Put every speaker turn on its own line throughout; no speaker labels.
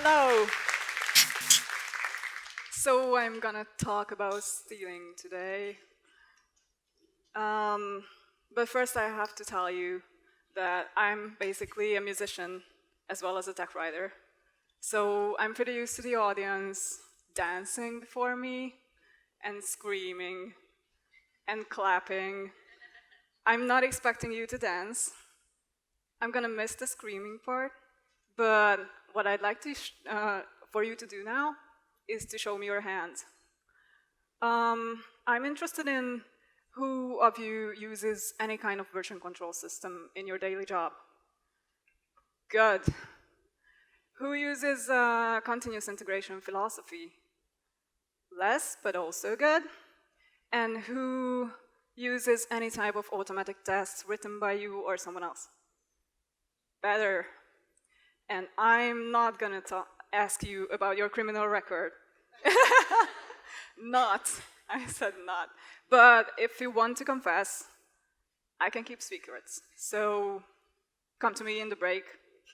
Hello. So I'm gonna talk about stealing today. But first I have to tell you that I'm basically a musician as well as a tech writer. So I'm pretty used to the audience dancing before me and screaming and clapping. I'm not expecting you to dance. I'm gonna miss the screaming part, but what I'd like for you to do now is to show me your hand. I'm interested in who of you uses any kind of version control system in your daily job. Good. Who uses continuous integration philosophy? Less, but also good. And who uses any type of automatic tests written by you or someone else? Better. And I'm not gonna ask you about your criminal record. Not. I said not. But if you want to confess, I can keep secrets. So come to me in the break,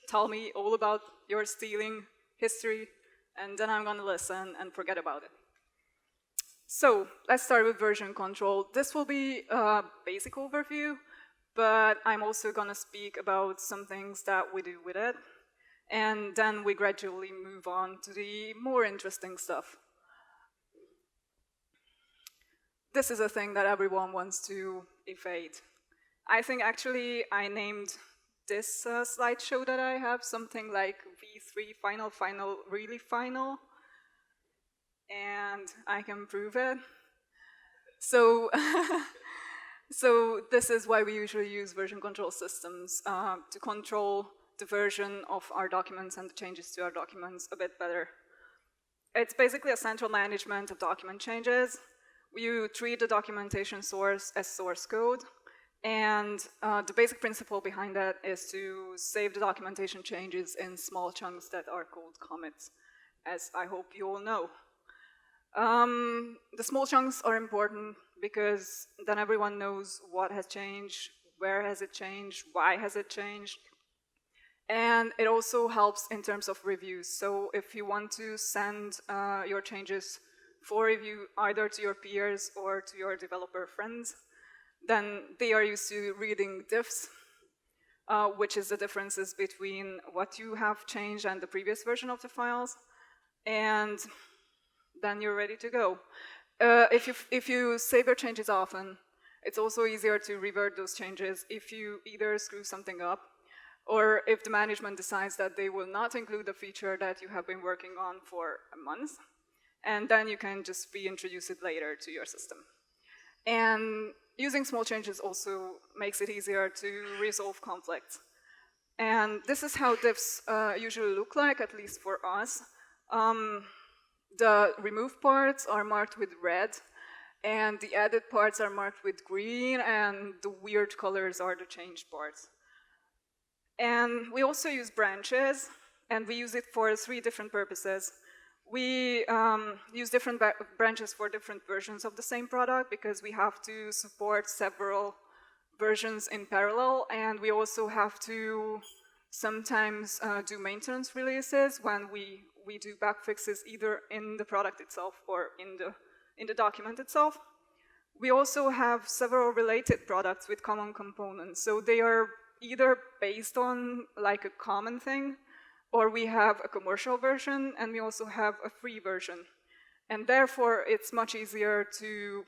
tell me all about your stealing history, and then I'm gonna listen and forget about it. So let's start with version control. This will be a basic overview, but I'm also gonna speak about some things that we do with it, and then we gradually move on to the more interesting stuff. This is a thing that everyone wants to evade. I think actually I named this slideshow that I have something like V3 final, final, really final, and I can prove it. So, so this is why we usually use version control systems to control the version of our documents and the changes to our documents a bit better. It's basically a central management of document changes. You treat the documentation source as source code, and the basic principle behind that is to save the documentation changes in small chunks that are called commits, as I hope you all know. The small chunks are important because then everyone knows what has changed, where has it changed, why has it changed. And it also helps in terms of reviews. So if you want to send your changes for review either to your peers or to your developer friends, then they are used to reading diffs, which is the differences between what you have changed and the previous version of the files, and then you're ready to go. If you save your changes often, it's also easier to revert those changes if you either screw something up or if the management decides that they will not include a feature that you have been working on for a month, and then you can just reintroduce it later to your system. And using small changes also makes it easier to resolve conflicts. And this is how diffs usually look like, at least for us. The removed parts are marked with red, and the added parts are marked with green, and the weird colors are the changed parts. And we also use branches, and we use it for 3 different purposes. We use different branches for different versions of the same product because we have to support several versions in parallel, and we also have to sometimes do maintenance releases when we do bug fixes either in the product itself or in the document itself. We also have several related products with common components, so they are either based on like a common thing, or we have a commercial version, and we also have a free version. And therefore, it's much easier to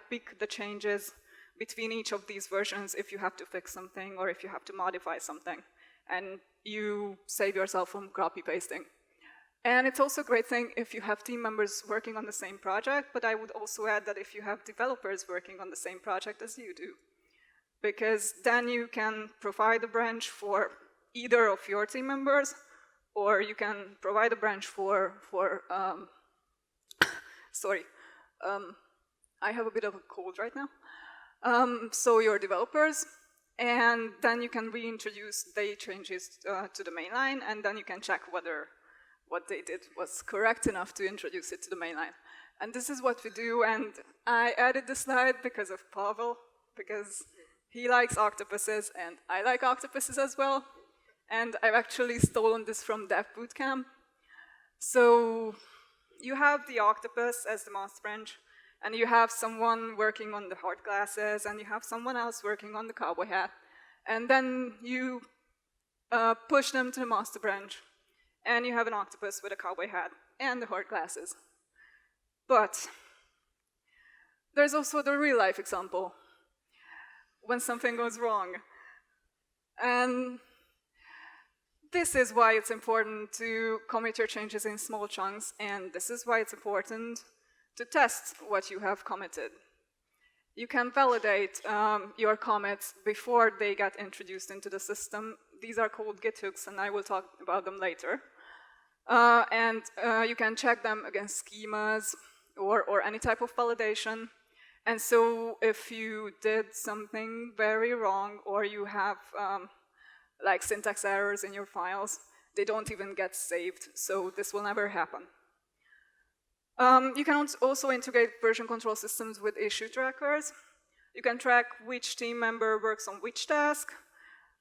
pick the changes between each of these versions if you have to fix something or if you have to modify something. And you save yourself from copy-pasting. And it's also a great thing if you have team members working on the same project, but I would also add that if you have developers working on the same project as you do, because then you can provide a branch for either of your team members, or you can provide a branch for sorry, I have a bit of a cold right now. So your developers, and then you can reintroduce their changes to the mainline, and then you can check whether what they did was correct enough to introduce it to the mainline. And this is what we do, and I added this slide because of Pavel, because he likes octopuses, and I like octopuses as well. And I've actually stolen this from Dev Bootcamp. So you have the octopus as the master branch, and you have someone working on the hard glasses, and you have someone else working on the cowboy hat. And then you push them to the master branch, and you have an octopus with a cowboy hat and the hard glasses. But there's also the real-life example, when something goes wrong. And this is why it's important to commit your changes in small chunks, and this is why it's important to test what you have committed. You can validate your commits before they get introduced into the system. These are called Git hooks, and I will talk about them later. And you can check them against schemas or any type of validation. And so if you did something very wrong, or you have like syntax errors in your files, they don't even get saved. So this will never happen. You can also integrate version control systems with issue trackers. You can track which team member works on which task.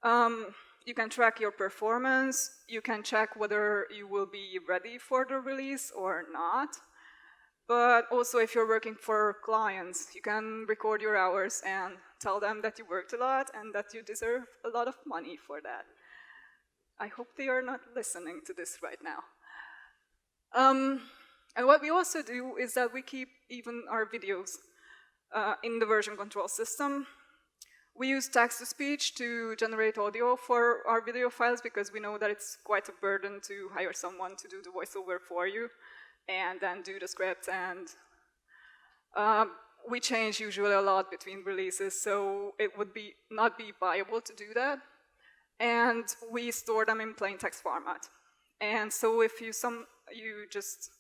You can track your performance. You can check whether you will be ready for the release or not. But also, if you're working for clients, you can record your hours and tell them that you worked a lot and that you deserve a lot of money for that. I hope they are not listening to this right now. And what we also do is that we keep even our videos in the version control system. We use text-to-speech to generate audio for our video files because we know that it's quite a burden to hire someone to do the voiceover for you and then do the script. And we change usually a lot between releases, so it would not be viable to do that. And we store them in plain text format. And so if you just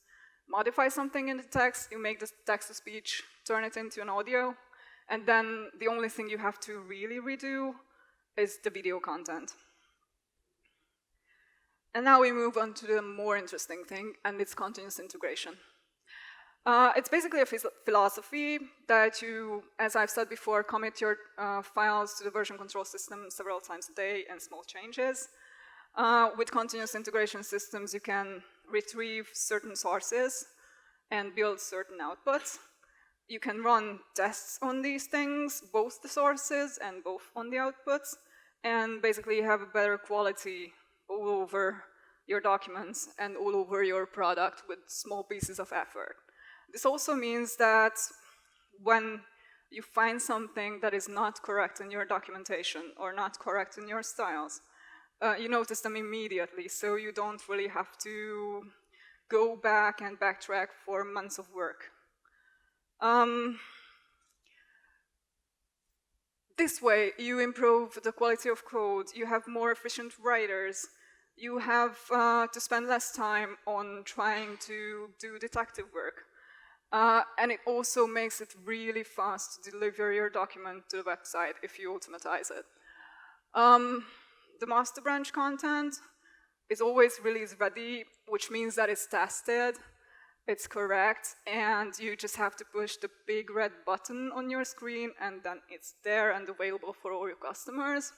modify something in the text, you make the text-to-speech, turn it into an audio, and then the only thing you have to really redo is the video content. And now we move on to the more interesting thing, and it's continuous integration. It's basically a philosophy that you, as I've said before, commit your files to the version control system several times a day and small changes. With continuous integration systems, you can retrieve certain sources and build certain outputs. You can run tests on these things, both the sources and both on the outputs, and basically have a better quality all over your documents and all over your product with small pieces of effort. This also means that when you find something that is not correct in your documentation or not correct in your styles, you notice them immediately, so you don't really have to go back and backtrack for months of work. This way, you improve the quality of code, you have more efficient writers, you have to spend less time on trying to do detective work. And it also makes it really fast to deliver your document to the website if you automatize it. The master branch content is always release ready, which means that it's tested, it's correct, and you just have to push the big red button on your screen, and then it's there and available for all your customers.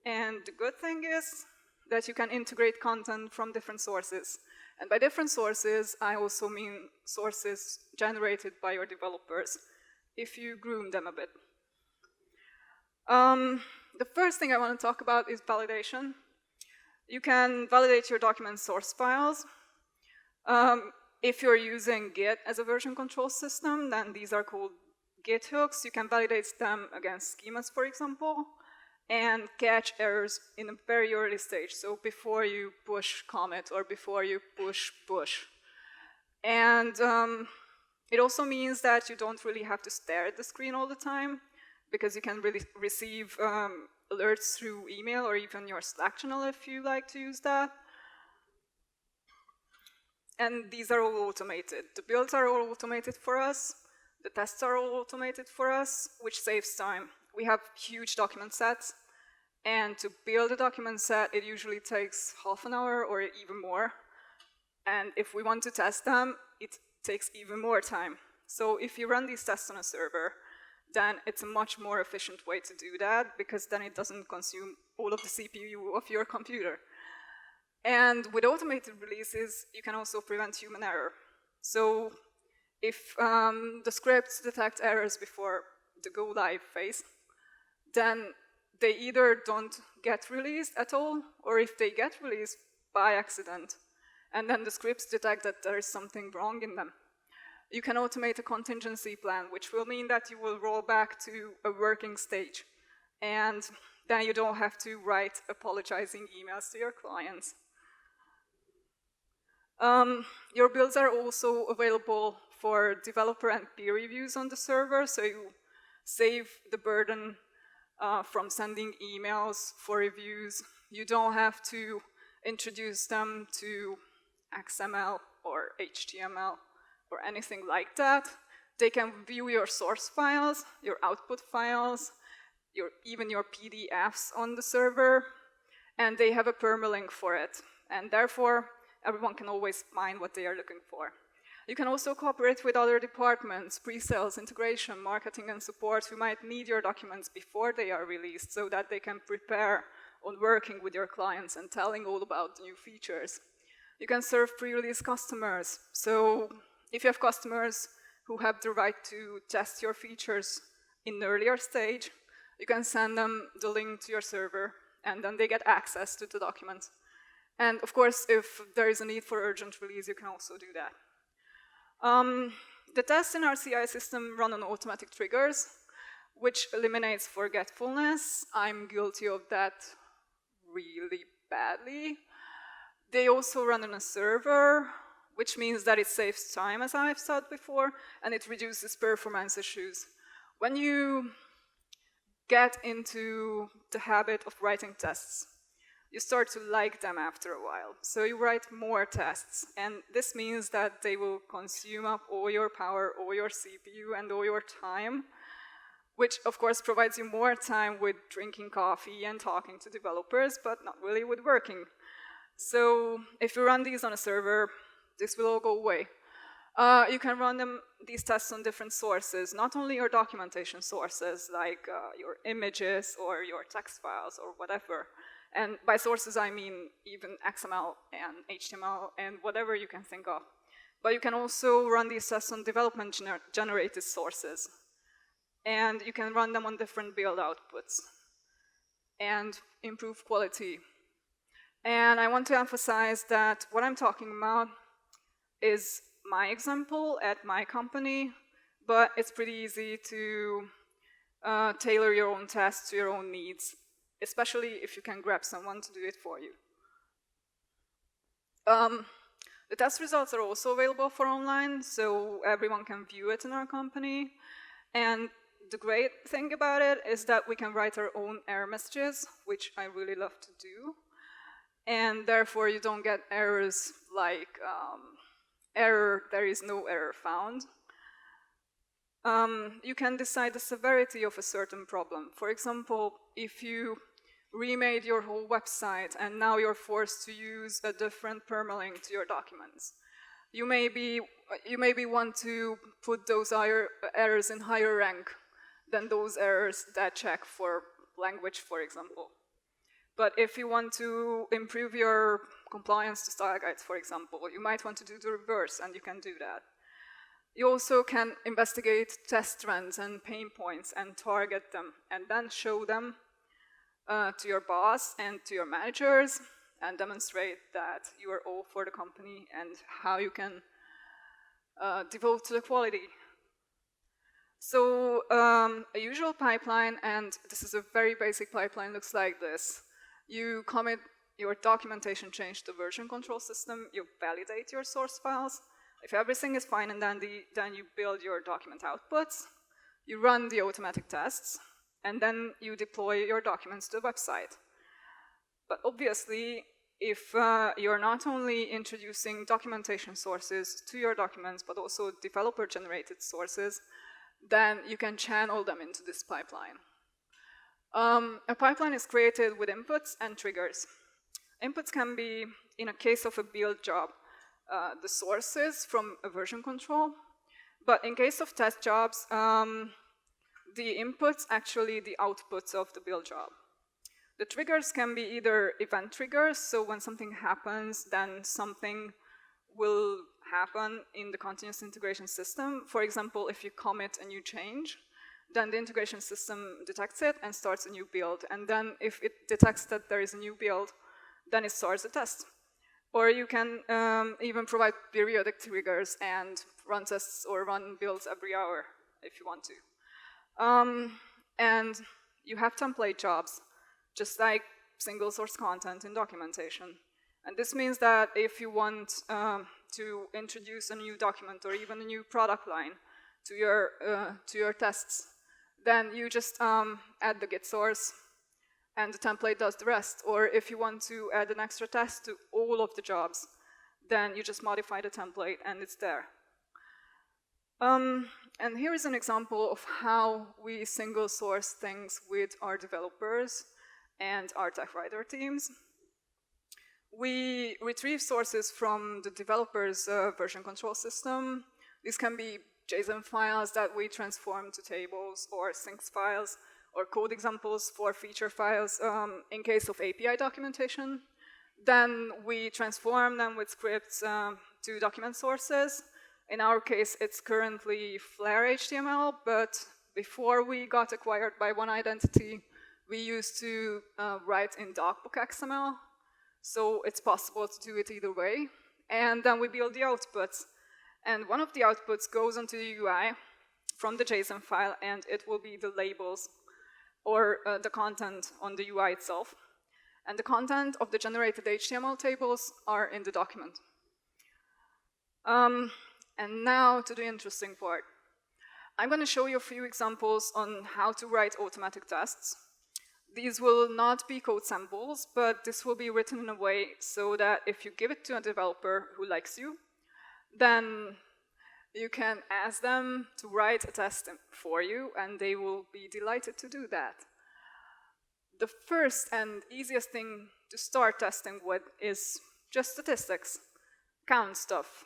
And the good thing is that you can integrate content from different sources. And by different sources, I also mean sources generated by your developers, if you groom them a bit. The first thing I want to talk about is validation. You can validate your document source files. If you're using Git as a version control system, then these are called Git hooks. You can validate them against schemas, for example, and catch errors in a very early stage, so before you push commit or before you push push. And it also means that you don't really have to stare at the screen all the time, because you can really receive alerts through email or even your Slack channel if you like to use that. And these are all automated. The builds are all automated for us. The tests are all automated for us, which saves time. We have huge document sets, and to build a document set, it usually takes half an hour or even more. And if we want to test them, it takes even more time. So if you run these tests on a server, then it's a much more efficient way to do that, because then it doesn't consume all of the CPU of your computer. And with automated releases, you can also prevent human error. So if the scripts detect errors before the go live phase, then they either don't get released at all, or if they get released by accident, and then the scripts detect that there is something wrong in them, you can automate a contingency plan, which will mean that you will roll back to a working stage. And then you don't have to write apologizing emails to your clients. Your builds are also available for developer and peer reviews on the server, so you save the burden from sending emails for reviews. You don't have to introduce them to XML or HTML or anything like that. They can view your source files, your output files, even your PDFs on the server, and they have a permalink for it. And therefore, everyone can always find what they are looking for. You can also cooperate with other departments, pre-sales, integration, marketing, and support who might need your documents before they are released so that they can prepare on working with your clients and telling all about the new features. You can serve pre-release customers. So if you have customers who have the right to test your features in an earlier stage, you can send them the link to your server, and then they get access to the documents. And of course, if there is a need for urgent release, you can also do that. The tests in our CI system run on automatic triggers, which eliminates forgetfulness. I'm guilty of that really badly. They also run on a server, which means that it saves time, as I've said before, and it reduces performance issues. When you get into the habit of writing tests, you start to like them after a while. So you write more tests, and this means that they will consume up all your power, all your CPU, and all your time, which of course provides you more time with drinking coffee and talking to developers, but not really with working. So if you run these on a server, this will all go away. You can run these tests on different sources, not only your documentation sources, like your images or your text files or whatever. And by sources, I mean even XML and HTML and whatever you can think of. But you can also run these tests on development-generated sources. And you can run them on different build outputs and improve quality. And I want to emphasize that what I'm talking about is my example at my company, but it's pretty easy to tailor your own tests to your own needs, especially if you can grab someone to do it for you. The test results are also available for online, so everyone can view it in our company. And the great thing about it is that we can write our own error messages, which I really love to do. And therefore, you don't get errors like error, there is no error found. You can decide the severity of a certain problem. For example, if you remade your whole website and now you're forced to use a different permalink to your documents, you maybe want to put those errors in higher rank than those errors that check for language, for example. But if you want to improve your compliance to style guides, for example, you might want to do the reverse, and you can do that. You also can investigate test trends and pain points and target them, and then show them to your boss and to your managers, and demonstrate that you are all for the company and how you can devote to the quality. So a usual pipeline, and this is a very basic pipeline, looks like this. You commit your documentation change to version control system, you validate your source files. If everything is fine and dandy, then you build your document outputs, you run the automatic tests, and then you deploy your documents to the website. But obviously, if you're not only introducing documentation sources to your documents, but also developer-generated sources, then you can channel them into this pipeline. A pipeline is created with inputs and triggers. Inputs can be, in a case of a build job, the sources from a version control. But in case of test jobs, the inputs actually the outputs of the build job. The triggers can be either event triggers, so when something happens, then something will happen in the continuous integration system. For example, if you commit a new change, then the integration system detects it and starts a new build. And then if it detects that there is a new build, then it starts a test. Or you can even provide periodic triggers and run tests or run builds every hour if you want to. And you have template jobs, just like single source content in documentation. And this means that if you want to introduce a new document or even a new product line to your tests, then you just add the Git source and the template does the rest. Or if you want to add an extra test to all of the jobs, then you just modify the template and it's there. And here is an example of how we single source things with our developers and our tech writer teams. We retrieve sources from the developer's version control system. These can be JSON files that we transform to tables, or syncs files, or code examples for feature files in case of API documentation. Then we transform them with scripts to document sources. In our case, it's currently Flare HTML, but before we got acquired by One Identity, we used to write in docbook XML. So it's possible to do it either way. And then we build the outputs. And one of the outputs goes onto the UI from the JSON file, and it will be the labels or the content on the UI itself. And the content of the generated HTML tables are in the document. And now to the interesting part. I'm going to show you a few examples on how to write automatic tests. These will not be code samples, but this will be written in a way so that if you give it to a developer who likes you, then you can ask them to write a test for you, and they will be delighted to do that. The first and easiest thing to start testing with is just statistics. Count stuff.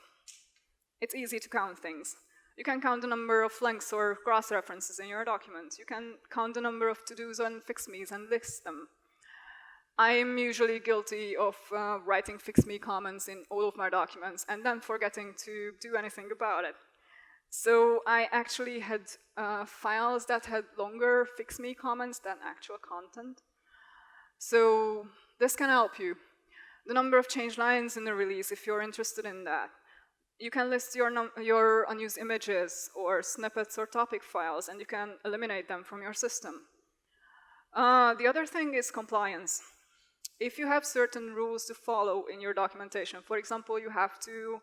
It's easy to count things. You can count the number of links or cross-references in your document. You can count the number of to-dos and fix-me's and list them. I am usually guilty of writing fix-me comments in all of my documents and then forgetting to do anything about it. So I actually had files that had longer fix-me comments than actual content. So this can help you. The number of change lines in the release, if you're interested in that. You can list your unused images or snippets or topic files, and you can eliminate them from your system. The other thing is compliance. If you have certain rules to follow in your documentation, for example, you have to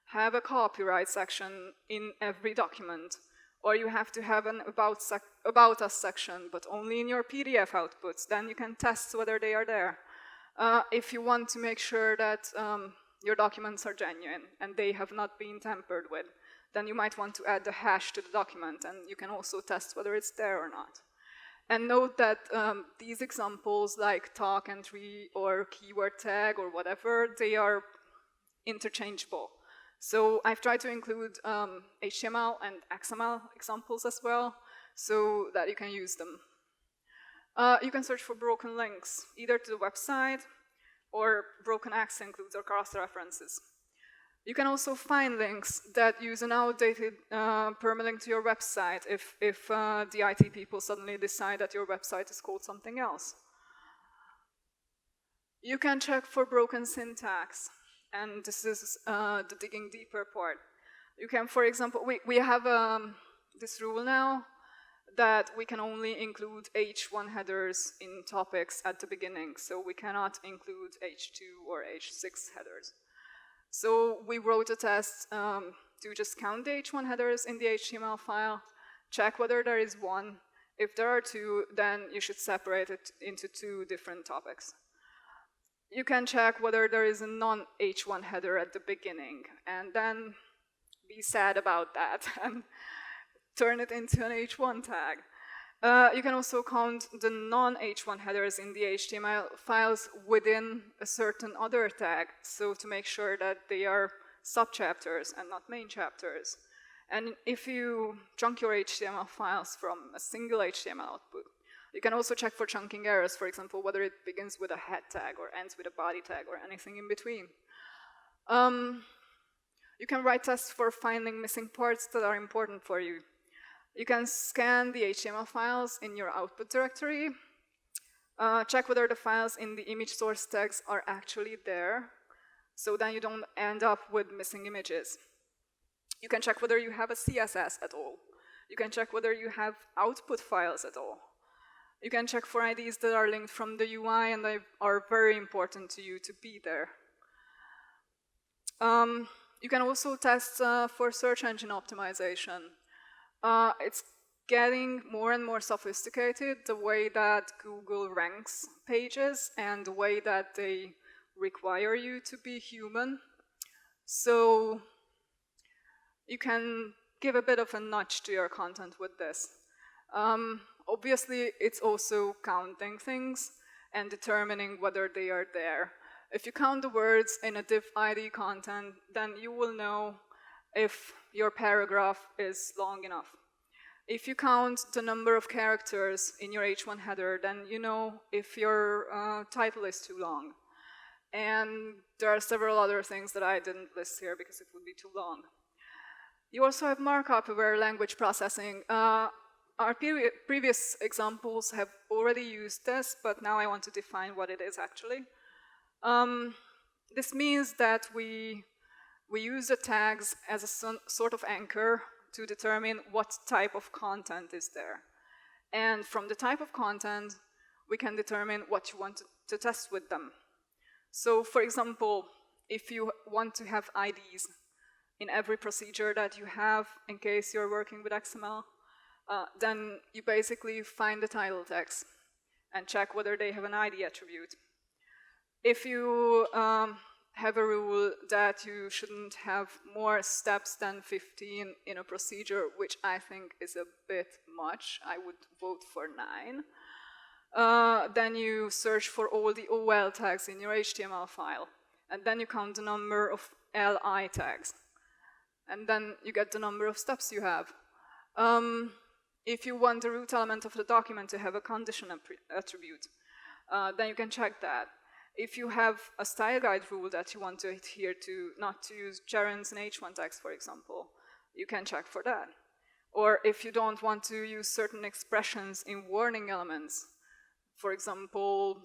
have a copyright section in every document, or you have to have an about us section, but only in your PDF outputs, then you can test whether they are there. If you want to make sure that your documents are genuine and they have not been tampered with, then you might want to add the hash to the document, and you can also test whether it's there or not. And note that these examples, like talk entry or keyword tag or whatever, they are interchangeable. So I've tried to include HTML and XML examples as well, so that you can use them. You can search for broken links, either to the website, or broken X includes or cross-references. You can also find links that use an outdated permalink to your website if the IT people suddenly decide that your website is called something else. You can check for broken syntax, and this is the digging deeper part. You can, for example, we have this rule now that we can only include H1 headers in topics at the beginning, so we cannot include H2 or H6 headers. So we wrote a test to just count the H1 headers in the HTML file, check whether there is one. If there are two, then you should separate it into two different topics. You can check whether there is a non-H1 header at the beginning, and then be sad about that and turn it into an H1 tag. You can also count the non-H1 headers in the HTML files within a certain other tag, so to make sure that they are subchapters and not main chapters. And if you chunk your HTML files from a single HTML output, You can also check for chunking errors, for example, whether it begins with a head tag or ends with a body tag or anything in between. You can write tests for finding missing parts that are important for you. You can scan the HTML files in your output directory, check whether the files in the image source tags are actually there, so then you don't end up with missing images. You can check whether you have a CSS at all. You can check whether you have output files at all. You can check for IDs that are linked from the UI and they are very important to you to be there. You can also test for search engine optimization. It's getting more and more sophisticated, the way that Google ranks pages and the way that they require you to be human. So you can give a bit of a nudge to your content with this. Obviously, it's also counting things and determining whether they are there. If you count the words in a div ID content, then you will know if your paragraph is long enough. If you count the number of characters in your H1 header, then you know if your title is too long. And there are several other things that I didn't list here because it would be too long. You also have markup-aware language processing. Our previous examples have already used this, but now I want to define what it is actually. This means that we use the tags as a sort of anchor to determine what type of content is there. And from the type of content, we can determine what you want to test with them. So for example, if you want to have IDs in every procedure that you have in case you're working with XML, then you basically find the title tags and check whether they have an ID attribute. If you have a rule that you shouldn't have more steps than 15 in a procedure, which I think is a bit much, I would vote for 9. Then you search for all the OL tags in your HTML file. And then you count the number of LI tags. And then you get the number of steps you have. If you want the root element of the document to have a condition attribute, then you can check that. If you have a style guide rule that you want to adhere to, not to use gerunds and H1 tags, for example, you can check for that. Or if you don't want to use certain expressions in warning elements, for example,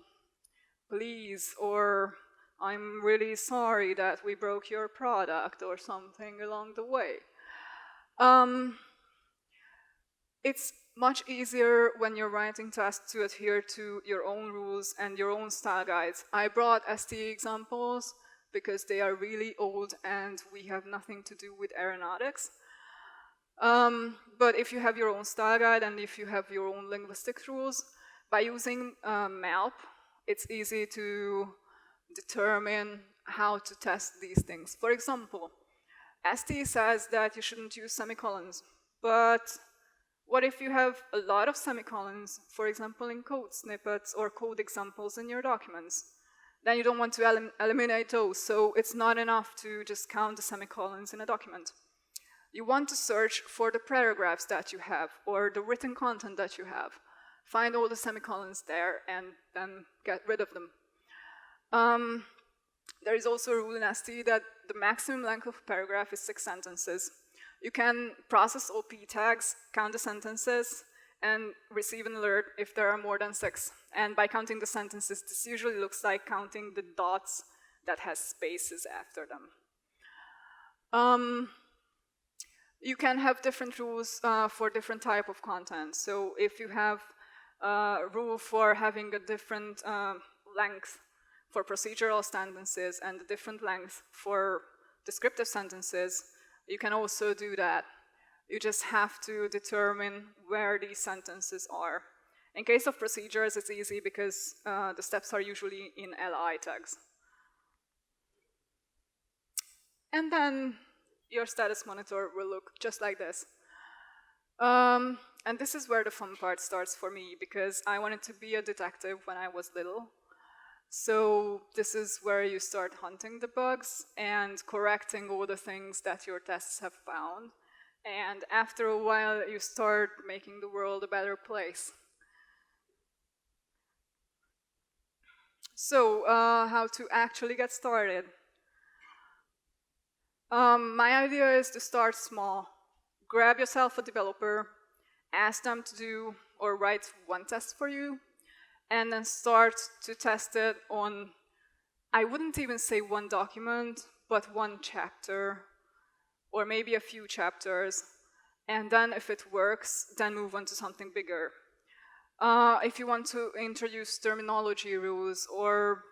please, or I'm really sorry that we broke your product, or something along the way. It's much easier when you're writing tests to adhere to your own rules and your own style guides. I brought STE examples because they are really old and we have nothing to do with aeronautics. But if you have your own style guide and if you have your own linguistic rules, by using MALP, it's easy to determine how to test these things. For example, STE says that you shouldn't use semicolons, but what if you have a lot of semicolons, for example, in code snippets or code examples in your documents? Then you don't want to eliminate those, so it's not enough to just count the semicolons in a document. You want to search for the paragraphs that you have or the written content that you have. Find all the semicolons there and then get rid of them. There is also a rule in STE that the maximum length of a paragraph is 6 sentences. You can process OP tags, count the sentences, and receive an alert if there are more than 6. And by counting the sentences, this usually looks like counting the dots that has spaces after them. You can have different rules for different type of content. So if you have a rule for having a different length for procedural sentences and a different length for descriptive sentences, you can also do that. You just have to determine where these sentences are. In case of procedures, it's easy because the steps are usually in LI tags. And then your status monitor will look just like this. And this is where the fun part starts for me, because I wanted to be a detective when I was little. So this is where you start hunting the bugs and correcting all the things that your tests have found. And after a while, you start making the world a better place. So, how to actually get started? My idea is to start small. Grab yourself a developer, ask them to do or write one test for you, and then start to test it on, I wouldn't even say one document, but one chapter, or maybe a few chapters. And then if it works, then move on to something bigger. If you want to introduce terminology rules or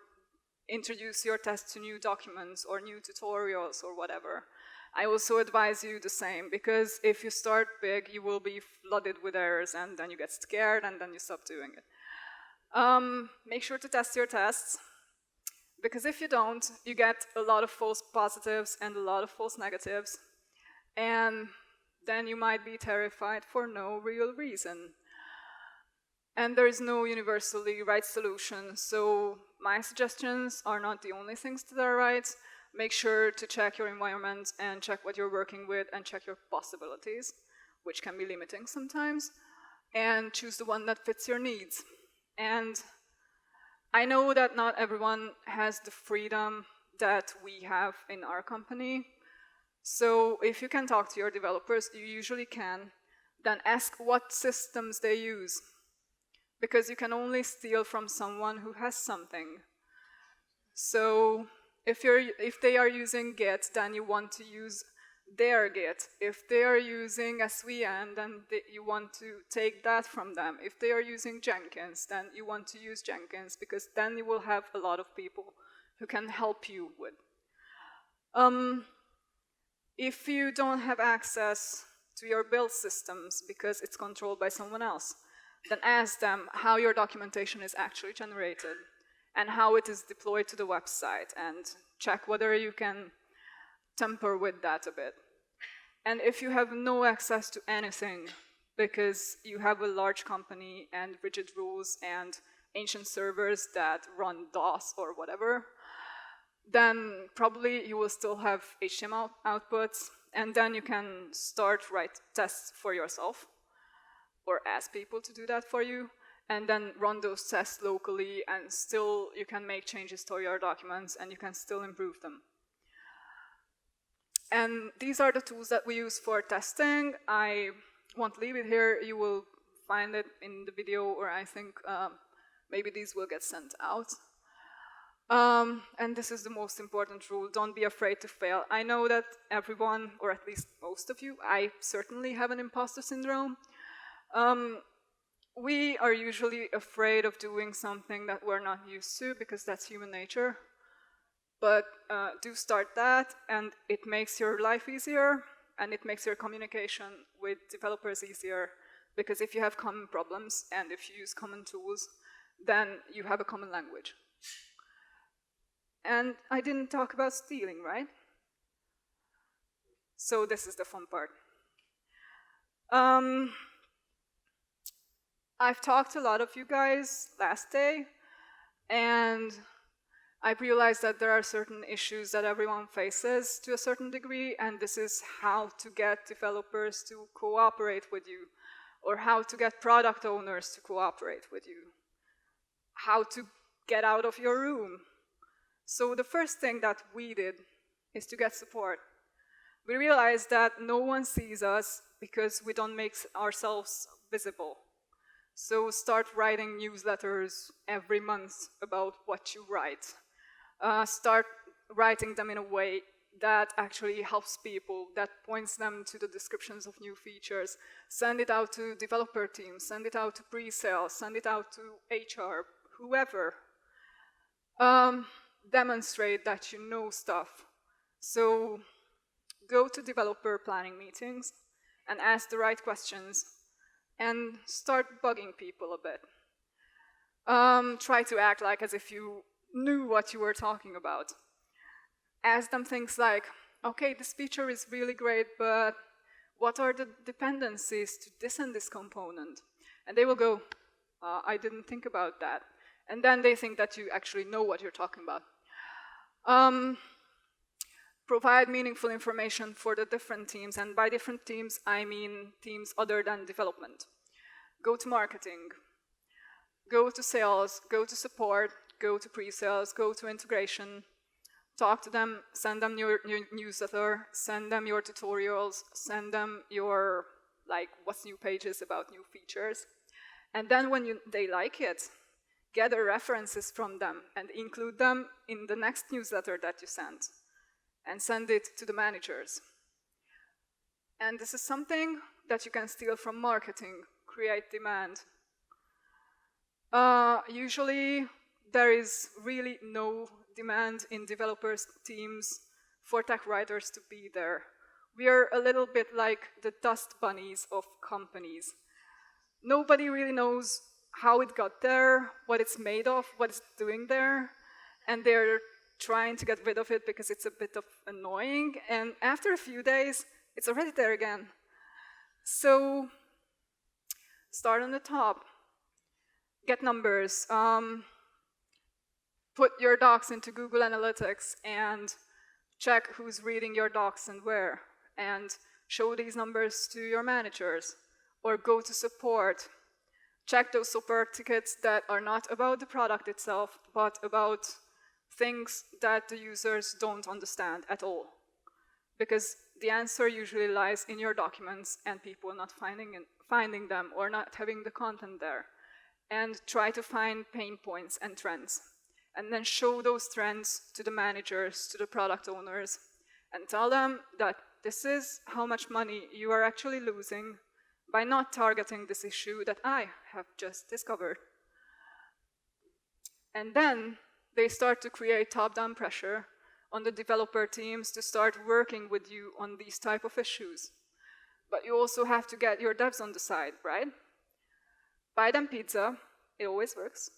introduce your test to new documents or new tutorials or whatever, I also advise you the same, because if you start big, you will be flooded with errors and then you get scared and then you stop doing it. Make sure to test your tests, because if you don't, you get a lot of false positives and a lot of false negatives, and then you might be terrified for no real reason. And there is no universally right solution, so my suggestions are not the only things that are right. Make sure to check your environment and check what you're working with and check your possibilities, which can be limiting sometimes, and choose the one that fits your needs. And I know that not everyone has the freedom that we have in our company. So if you can talk to your developers, you usually can, then ask what systems they use. Because you can only steal from someone who has something. So if they are using Git, then you want to use their Git. If they are using SVN, then you want to take that from them. If they are using Jenkins, then you want to use Jenkins, because then you will have a lot of people who can help you with. If you don't have access to your build systems because it's controlled by someone else, then ask them how your documentation is actually generated and how it is deployed to the website, and check whether you can tamper with that a bit. And if you have no access to anything because you have a large company and rigid rules and ancient servers that run DOS or whatever, then probably you will still have HTML outputs, and then you can start write tests for yourself or ask people to do that for you, and then run those tests locally, and still you can make changes to your documents and you can still improve them. And these are the tools that we use for testing. I won't leave it here. You will find it in the video, or I think maybe these will get sent out. And this is the most important rule: don't be afraid to fail. I know that everyone, or at least most of you, I certainly have an imposter syndrome. We are usually afraid of doing something that we're not used to, because that's human nature. But do start that, and it makes your life easier, and it makes your communication with developers easier, because if you have common problems and if you use common tools, then you have a common language. And I didn't talk about stealing, right? So this is the fun part. I've talked to a lot of you guys last day, and I've realized that there are certain issues that everyone faces to a certain degree, and this is how to get developers to cooperate with you, or how to get product owners to cooperate with you, how to get out of your room. So the first thing that we did is to get support. We realized that no one sees us because we don't make ourselves visible. So start writing newsletters every month about what you write. Start writing them in a way that actually helps people, that points them to the descriptions of new features. Send it out to developer teams, send it out to pre-sales, send it out to HR, whoever. Demonstrate that you know stuff. So go to developer planning meetings and ask the right questions, and start bugging people a bit. Try to act like as if you knew what you were talking about. Ask them things like, okay, this feature is really great, but what are the dependencies to this and this component? And they will go, I didn't think about that. And then they think that you actually know what you're talking about. Provide meaningful information for the different teams, and by different teams, I mean teams other than development. Go to marketing, go to sales, go to support, go to pre-sales, go to integration, talk to them, send them your newsletter, send them your tutorials, send them your, like, what's new pages about new features. And then when they like it, gather references from them and include them in the next newsletter that you send, and send it to the managers. And this is something that you can steal from marketing, create demand. Usually, there is really no demand in developers' teams for tech writers to be there. We are a little bit like the dust bunnies of companies. Nobody really knows how it got there, what it's made of, what it's doing there, and they're trying to get rid of it because it's a bit of annoying, and after a few days, it's already there again. So, start on the top. Get numbers. Put your docs into Google Analytics and check who's reading your docs and where, and show these numbers to your managers, or go to support. Check those support tickets that are not about the product itself, but about things that the users don't understand at all. Because the answer usually lies in your documents and people not finding them or not having the content there. And try to find pain points and trends. And then show those trends to the managers, to the product owners, and tell them that this is how much money you are actually losing by not targeting this issue that I have just discovered. And then they start to create top-down pressure on the developer teams to start working with you on these type of issues. But you also have to get your devs on the side, right? Buy them pizza, it always works.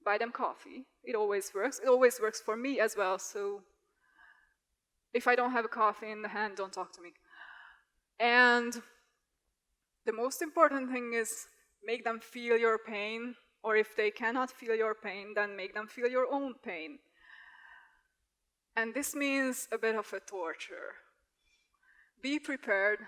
Buy them coffee, it always works. It always works for me as well, so if I don't have a coffee in the hand, don't talk to me. And the most important thing is make them feel your pain, or if they cannot feel your pain, then make them feel your own pain. And this means a bit of a torture. Be prepared,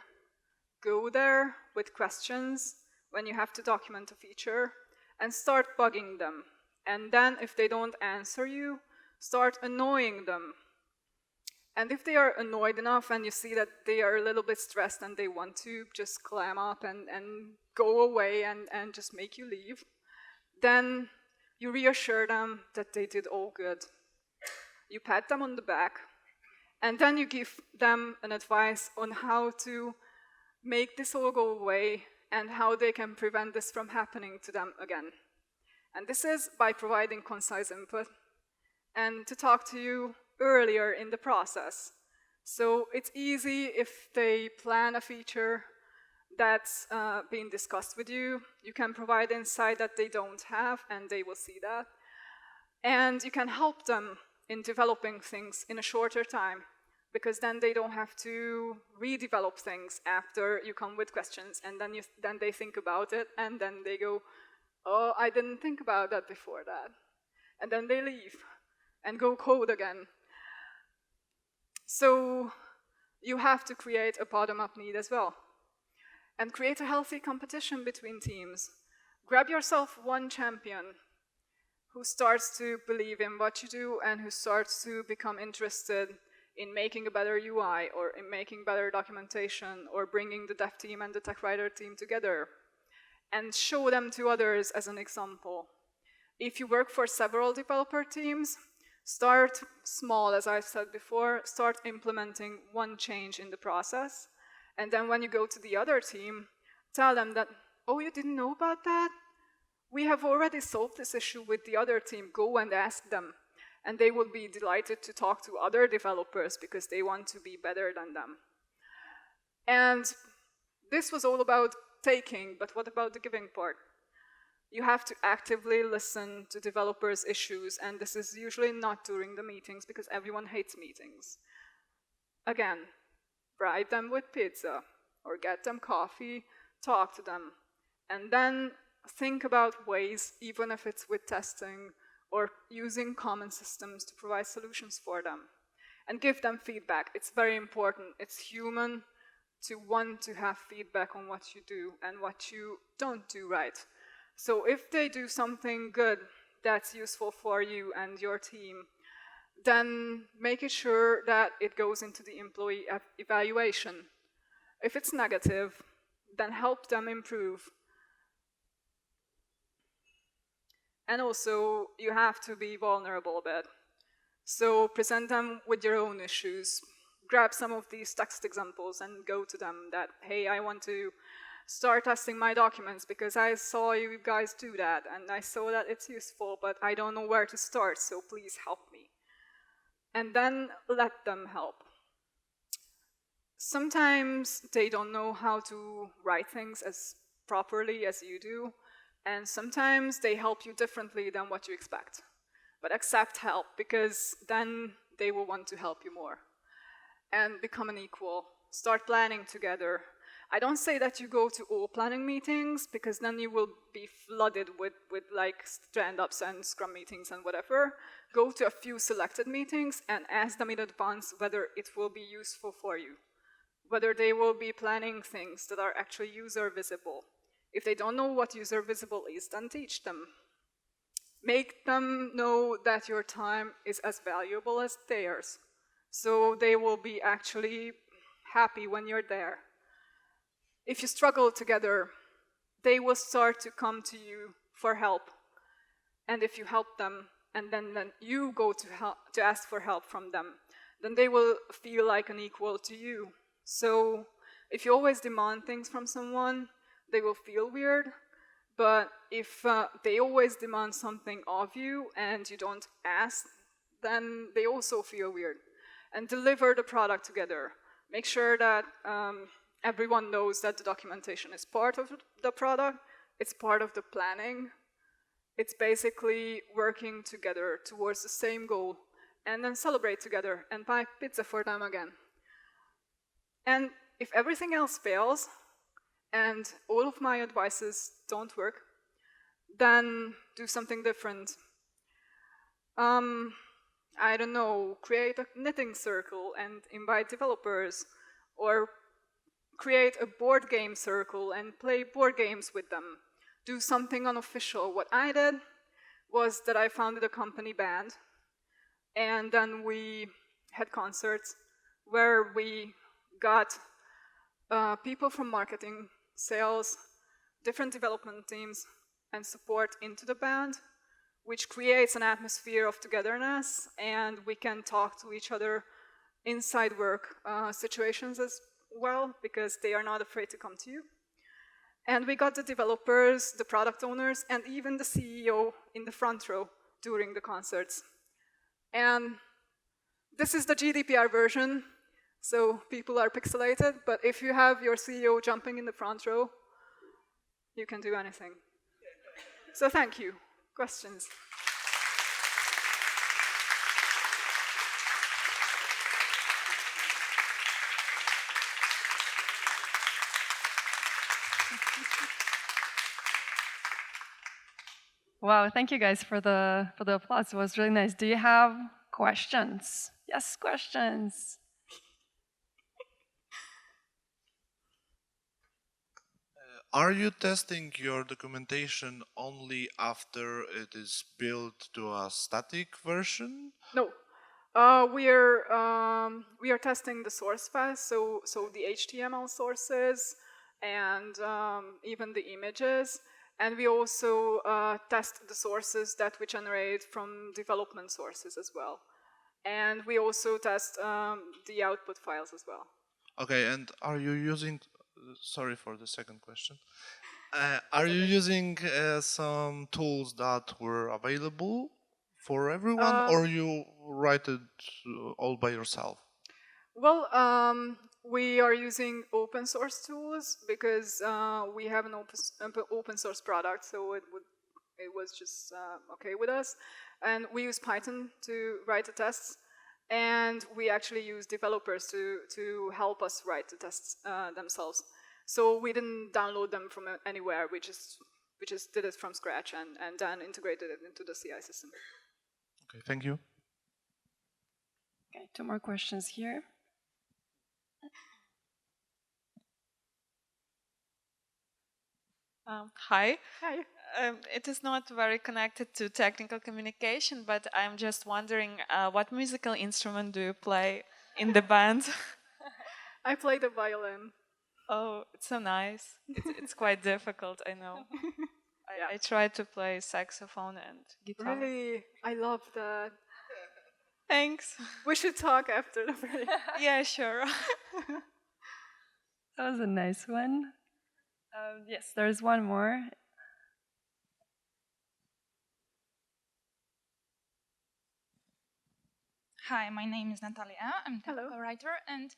go there with questions when you have to document a feature, and start bugging them. And then if they don't answer you, start annoying them. And if they are annoyed enough and you see that they are a little bit stressed and they want to just clam up and go away and just make you leave, then you reassure them that they did all good. You pat them on the back, and then you give them an advice on how to make this all go away and how they can prevent this from happening to them again. And this is by providing concise input and to talk to you earlier in the process. So it's easy if they plan a feature that's being discussed with you. You can provide insight that they don't have, and they will see that. And you can help them in developing things in a shorter time, because then they don't have to redevelop things after you come with questions, and then they think about it, and then they go, oh, I didn't think about that before that. And then they leave and go code again. So you have to create a bottom-up need as well. And create a healthy competition between teams. Grab yourself one champion who starts to believe in what you do and who starts to become interested in making a better UI or in making better documentation or bringing the dev team and the tech writer team together. And show them to others as an example. If you work for several developer teams, start small, as I've said before, start implementing one change in the process. And then when you go to the other team, tell them that, oh, you didn't know about that? We have already solved this issue with the other team. Go and ask them. And they will be delighted to talk to other developers because they want to be better than them. And this was all about taking, but what about the giving part? You have to actively listen to developers' issues, and this is usually not during the meetings because everyone hates meetings. Again, bribe them with pizza, or get them coffee, talk to them, and then think about ways, even if it's with testing, or using common systems to provide solutions for them. And give them feedback. It's very important. It's human to want to have feedback on what you do and what you don't do right. So if they do something good, that's useful for you and your team, then make it sure that it goes into the employee evaluation. If it's negative, then help them improve. And also, you have to be vulnerable a bit. So present them with your own issues. Grab some of these text examples and go to them that, hey, I want to start testing my documents because I saw you guys do that and I saw that it's useful, but I don't know where to start, so please help me. And then let them help. Sometimes they don't know how to write things as properly as you do, and sometimes they help you differently than what you expect. But accept help, because then they will want to help you more. And become an equal. Start planning together. I don't say that you go to all planning meetings, because then you will be flooded with like stand-ups and scrum meetings and whatever. Go to a few selected meetings and ask them in advance whether it will be useful for you, whether they will be planning things that are actually user visible. If they don't know what user visible is, then teach them. Make them know that your time is as valuable as theirs, so they will be actually happy when you're there. If you struggle together, they will start to come to you for help. And if you help them, and then you go to ask for help from them, then they will feel like an equal to you. So if you always demand things from someone, they will feel weird. But if they always demand something of you and you don't ask, then they also feel weird. And deliver the product together. Make sure that everyone knows that the documentation is part of the product, it's part of the planning. It's basically working together towards the same goal, and then celebrate together and buy pizza for them again. And if everything else fails, and all of my advices don't work, then do something different. I don't know, create a knitting circle and invite developers, or create a board game circle and play board games with them. Do something unofficial. What I did was that I founded a company band, and then we had concerts where we got people from marketing, sales, different development teams, and support into the band, which creates an atmosphere of togetherness, and we can talk to each other inside work situations as well, because they are not afraid to come to you. And we got the developers, the product owners, and even the CEO in the front row during the concerts. And this is the GDPR version, so people are pixelated, but if you have your CEO jumping in the front row, you can do anything. So thank you. Questions?
Wow, thank you guys for the applause. It was really nice. Do you have questions? Yes, questions.
Are you testing your documentation only after it is built to a static version?
No. We are testing the source files, so the HTML sources and even the images, and we also test the sources that we generate from development sources as well, and we also test the output files as well.
Okay, and are you using? Sorry for the second question. Are you using some tools that were available for everyone, or you write it all by yourself?
Well, we are using open source tools because we have an open source product, so it was just okay with us. And we use Python to write the tests, and we actually use developers to help us write the tests themselves. So we didn't download them from anywhere. We just did it from scratch and then integrated it into the CI system.
Okay, thank you.
Okay, 2 more questions here.
Hi.
Hi.
It is not very connected to technical communication, but I'm just wondering what musical instrument do you play in the band?
I play the violin.
Oh, it's so nice. It's quite difficult, I know.
Yeah.
I tried to play saxophone and guitar.
Really? I love that.
Thanks.
We should talk after the break.
Yeah, sure.
That was a nice one. Yes, there's one more.
Hi, my name is Natalia. I'm
Hello.
technical writer, and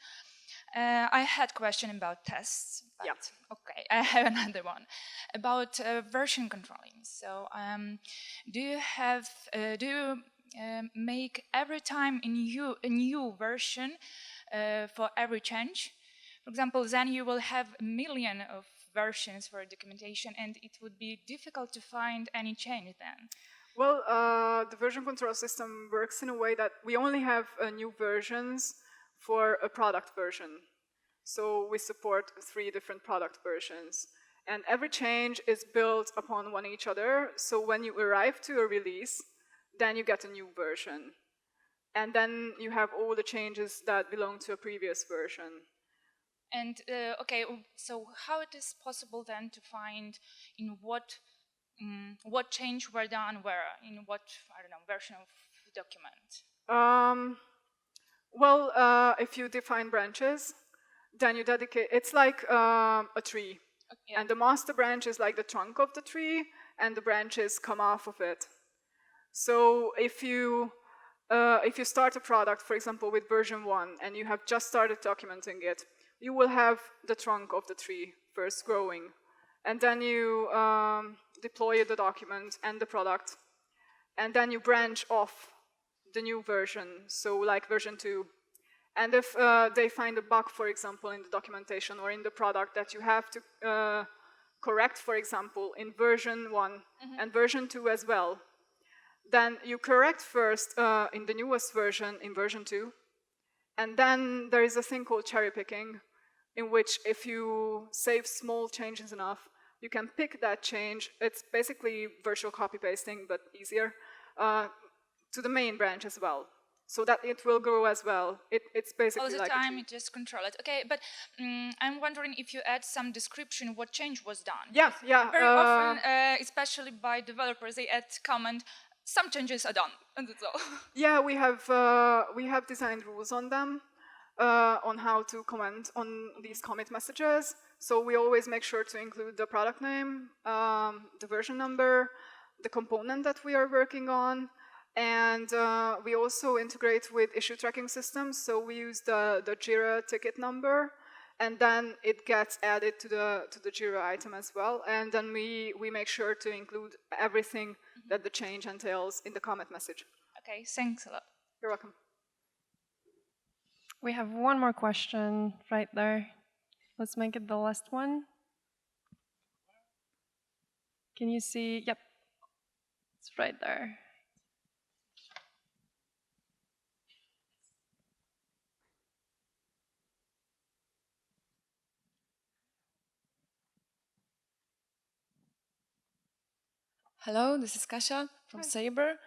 I had question about tests. But
Yeah.
Okay, I have another one about version controlling. So, do you have make every time a new version for every change? For example, then you will have a million of versions for documentation, and it would be difficult to find any change then.
Well, the version control system works in a way that we only have new versions for a product version. So we support 3 different product versions. And every change is built upon one each other. So when you arrive to a release, then you get a new version. And then you have all the changes that belong to a previous version.
And okay, so how it is possible then to find in what change were done where, in what, I don't know, version of document?
Well, if you define branches, then you dedicate, it's like a tree.
Yeah.
And the master branch is like the trunk of the tree, and the branches come off of it. So if you start a product, for example, with version 1, and you have just started documenting it, you will have the trunk of the tree first growing. And then you deploy the document and the product. And then you branch off the new version, so like version 2. And if they find a bug, for example, in the documentation or in the product that you have to correct, for example, in version 1 and version 2 as well, then you correct first in the newest version, in version 2. And then there is a thing called cherry picking, in which if you save small changes enough, you can pick that change. It's basically virtual copy pasting, but easier, to the main branch as well, so that it will grow as well. It's basically
All the
like
time, you just control it. Okay, but I'm wondering if you add some description what change was done.
Yeah, yeah.
Very often, especially by developers, they add comment, some changes are done, and that's all.
Yeah, we have designed rules on them, on how to comment on these commit messages. So we always make sure to include the product name, the version number, the component that we are working on, and we also integrate with issue tracking systems. So we use the Jira ticket number, and then it gets added to the Jira item as well. And then we make sure to include everything that the change entails in the commit message.
Okay, thanks a lot.
You're welcome.
We have one more question right there. Let's make it the last one. Can you see? Yep. It's right there.
Hello, this is Kasia from Sabre.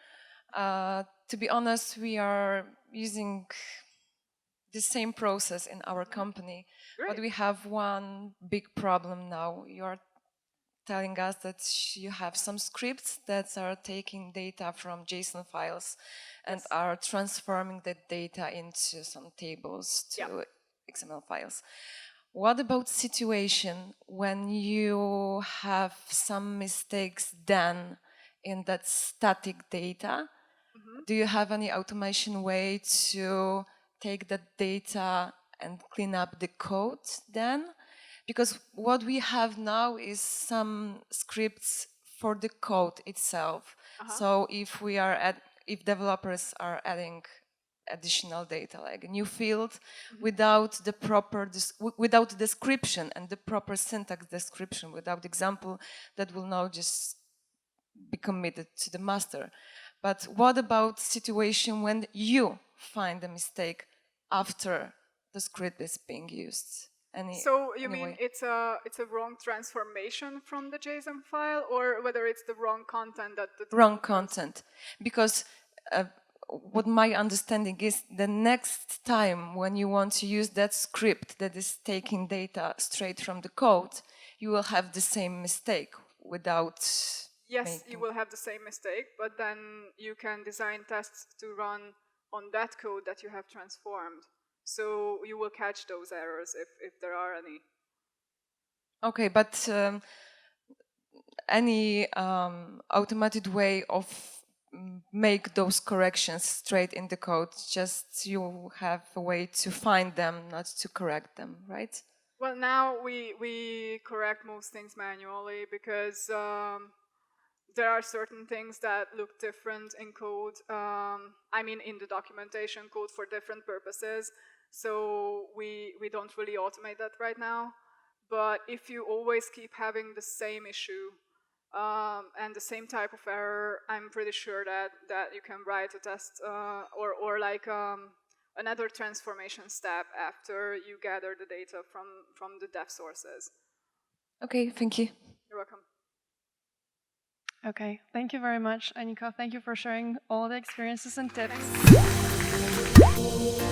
To be honest, we are using the same process in our company, but we have one big problem now. You are telling us that you have some scripts that are taking data from JSON files and are transforming that data into some tables to XML files. What about situation when you have some mistakes done in that static data? Do you have any automation way to take that data and clean up the code then? Because what we have now is some scripts for the code itself. So if if developers are adding additional data, like a new field, without the proper without description and the proper syntax description, without example, that will now just be committed to the master. But what about situation when you find a mistake after the script is being used?
So you
any
mean
way.
it's a wrong transformation from the JSON file, or whether it's the wrong content that the
Wrong content, because what my understanding is, the next time when you want to use that script that is taking data straight from the code, you will have the same mistake without
Yes, you will have the same mistake, but then you can design tests to run on that code that you have transformed. So you will catch those errors if there are any.
Okay, but any automated way of make those corrections straight in the code, just you have a way to find them, not to correct them, right?
Well, now we correct most things manually because there are certain things that look different in code. I mean, in the documentation code for different purposes. So we don't really automate that right now. But if you always keep having the same issue and the same type of error, I'm pretty sure that you can write a test or like another transformation step after you gather the data from the dev sources.
Okay, thank you.
You're welcome.
Okay, thank you very much, Aniko. Thank you for sharing all the experiences and tips.
Thanks.